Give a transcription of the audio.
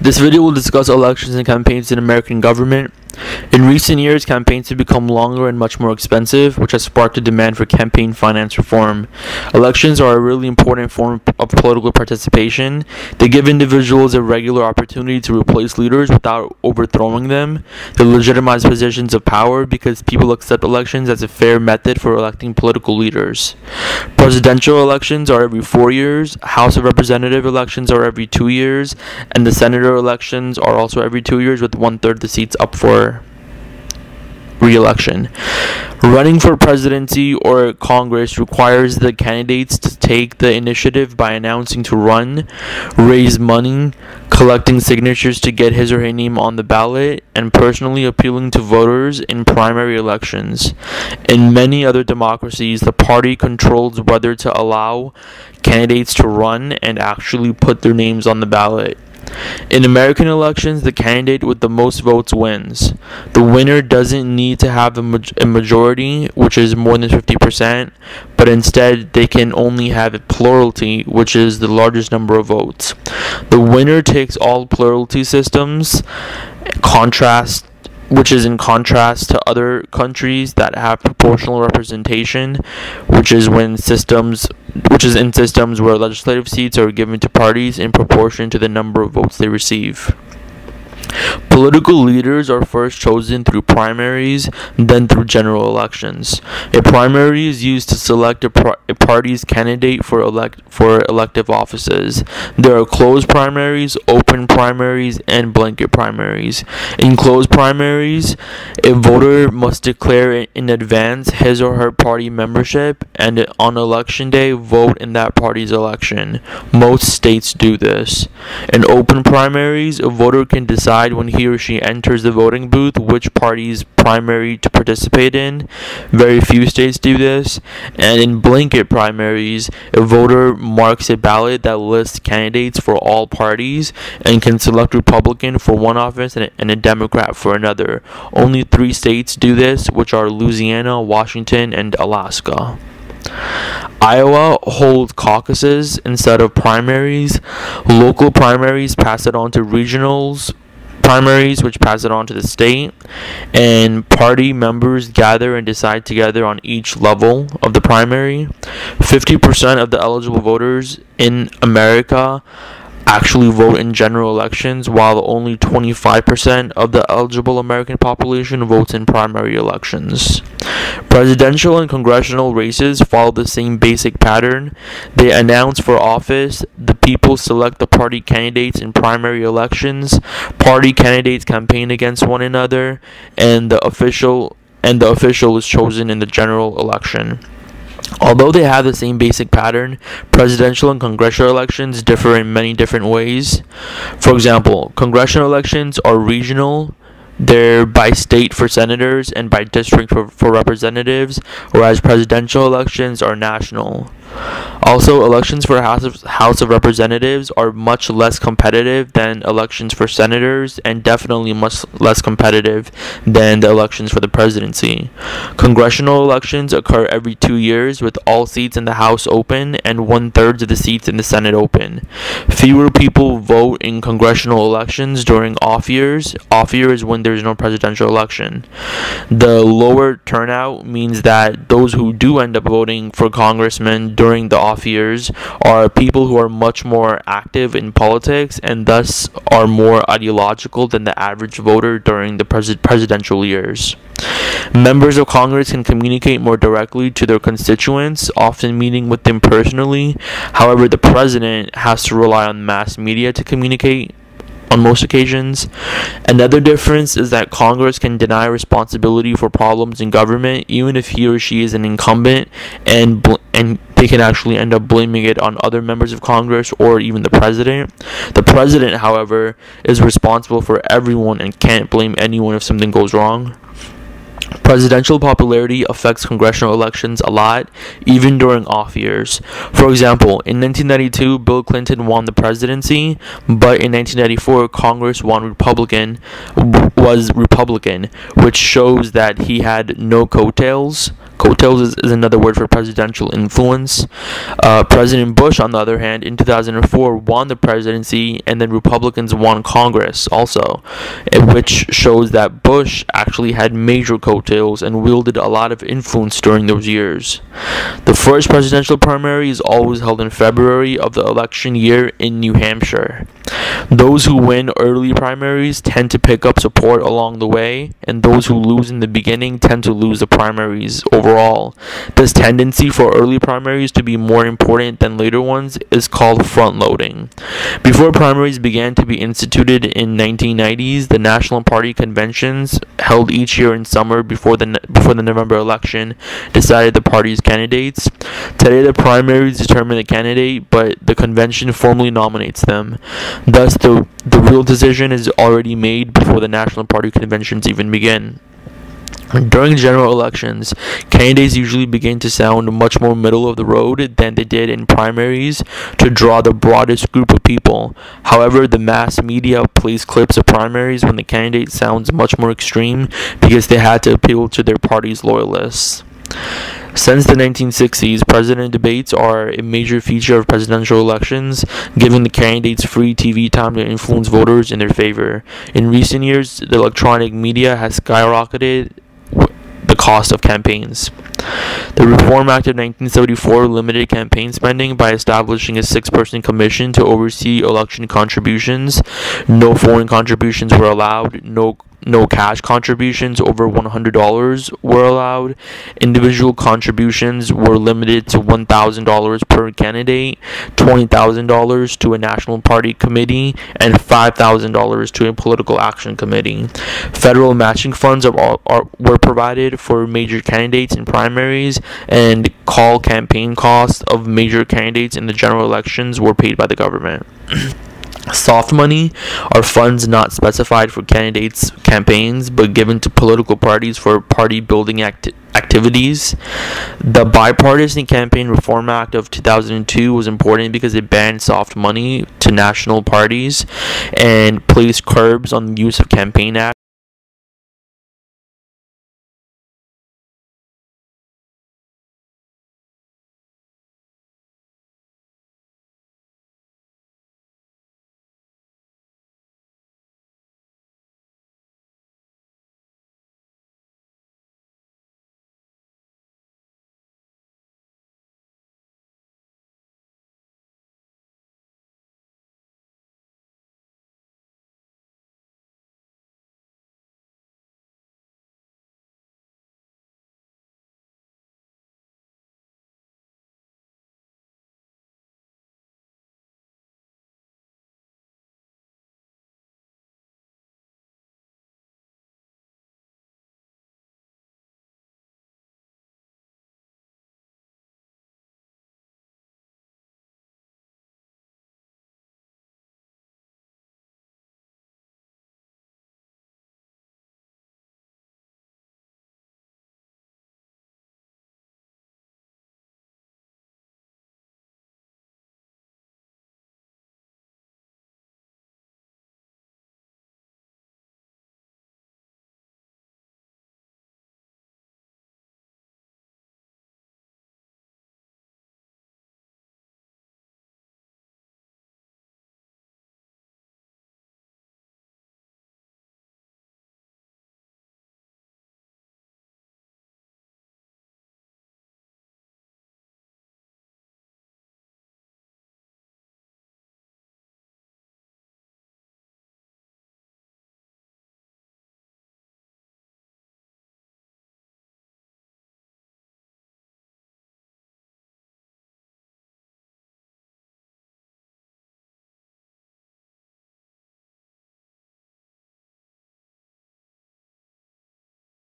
This video will discuss elections and campaigns in American government. In recent years, campaigns have become longer and much more expensive, which has sparked a demand for campaign finance reform. Elections are a really important form of political participation. They give individuals a regular opportunity to replace leaders without overthrowing them. They legitimize positions of power because people accept elections as a fair method for electing political leaders. Presidential elections are every 4 years, House of Representative elections are every 2 years, and the senator elections are also every 2 years, with 1/3 of the seats up for re-election. Running for presidency or Congress requires the candidates to take the initiative by announcing to run, raise money, collecting signatures to get his or her name on the ballot, and personally appealing to voters in primary elections. In many other democracies, the party controls whether to allow candidates to run and actually put their names on the ballot. In American elections, the candidate with the most votes wins. The winner doesn't need to have a majority, which is more than 50%, but instead they can only have a plurality, which is the largest number of votes. The winner takes all plurality systems, which is in contrast to other countries that have proportional representation, which is in systems where legislative seats are given to parties in proportion to the number of votes they receive. Political leaders are first chosen through primaries, then through general elections. A primary is used to select a party's candidate for elective offices. There are closed primaries, open primaries, and blanket primaries. In closed primaries, a voter must declare in advance his or her party membership and on election day vote in that party's election. Most states do this. In open primaries, a voter can decide when he or she enters the voting booth which party's primary to participate in. Very few states do this. And in blanket primaries, a voter marks a ballot that lists candidates for all parties and can select Republican for one office and a Democrat for another. Only 3 states do this, which are Louisiana, Washington, and Alaska. Iowa holds caucuses instead of primaries. Local primaries pass it on to regionals primaries, which pass it on to the state, and party members gather and decide together on each level of the primary. 50% of the eligible voters in America actually vote in general elections, while only 25% of the eligible American population votes in primary elections. Presidential and congressional races follow the same basic pattern. They announce for office, the people select the party candidates in primary elections, party candidates campaign against one another, and the official is chosen in the general election. Although they have the same basic pattern, presidential and congressional elections differ in many different ways. For example, congressional elections are regional. They're by state for senators and by district for representatives, whereas presidential elections are national. Also, elections for House of Representatives are much less competitive than elections for senators, and definitely much less competitive than the elections for the presidency. Congressional elections occur every 2 years, with all seats in the House open and 1/3 of the seats in the Senate open. Fewer people vote in congressional elections during off years. Off year is when there's no presidential election. The lower turnout means that those who do end up voting for congressmen during the off years are people who are much more active in politics and thus are more ideological than the average voter during the presidential years. Members of Congress can communicate more directly to their constituents, often meeting with them personally. However, the president has to rely on mass media to communicate on most occasions. Another difference is that Congress can deny responsibility for problems in government even if he or she is an incumbent, and they can actually end up blaming it on other members of Congress or even the president. The president, however, is responsible for everyone and can't blame anyone if something goes wrong. Presidential popularity affects congressional elections a lot, even during off years. For example, in 1992, Bill Clinton won the presidency, but in 1994, Congress was Republican, which shows that he had no coattails. Coattails is another word for presidential influence. President Bush, on the other hand, in 2004 won the presidency, and then Republicans won Congress also, which shows that Bush actually had major coattails and wielded a lot of influence during those years. The first presidential primary is always held in February of the election year in New Hampshire. Those who win early primaries tend to pick up support along the way, and those who lose in the beginning tend to lose the primaries overall. This tendency for early primaries to be more important than later ones is called front-loading. Before primaries began to be instituted in 1990s, the National Party conventions held each year in summer before the November election decided the party's candidates. Today, the primaries determine the candidate, but the convention formally nominates them. Thus, the real decision is already made before the National Party conventions even begin. During general elections, candidates usually begin to sound much more middle of the road than they did in primaries to draw the broadest group of people. However, the mass media plays clips of primaries when the candidate sounds much more extreme because they had to appeal to their party's loyalists. Since the 1960s, president debates are a major feature of presidential elections, giving the candidates free TV time to influence voters in their favor. In recent years, the electronic media has skyrocketed the cost of campaigns. The Reform Act of 1974 limited campaign spending by establishing a 6-person commission to oversee election contributions. No foreign contributions were allowed. No cash contributions over $100 were allowed. Individual contributions were limited to $1,000 per candidate, $20,000 to a national party committee, and $5,000 to a political action committee. Federal matching funds were provided for major candidates in primaries, and call campaign costs of major candidates in the general elections were paid by the government. Soft money are funds not specified for candidates' campaigns but given to political parties for party-building activities. The Bipartisan Campaign Reform Act of 2002 was important because it banned soft money to national parties and placed curbs on the use of campaign ads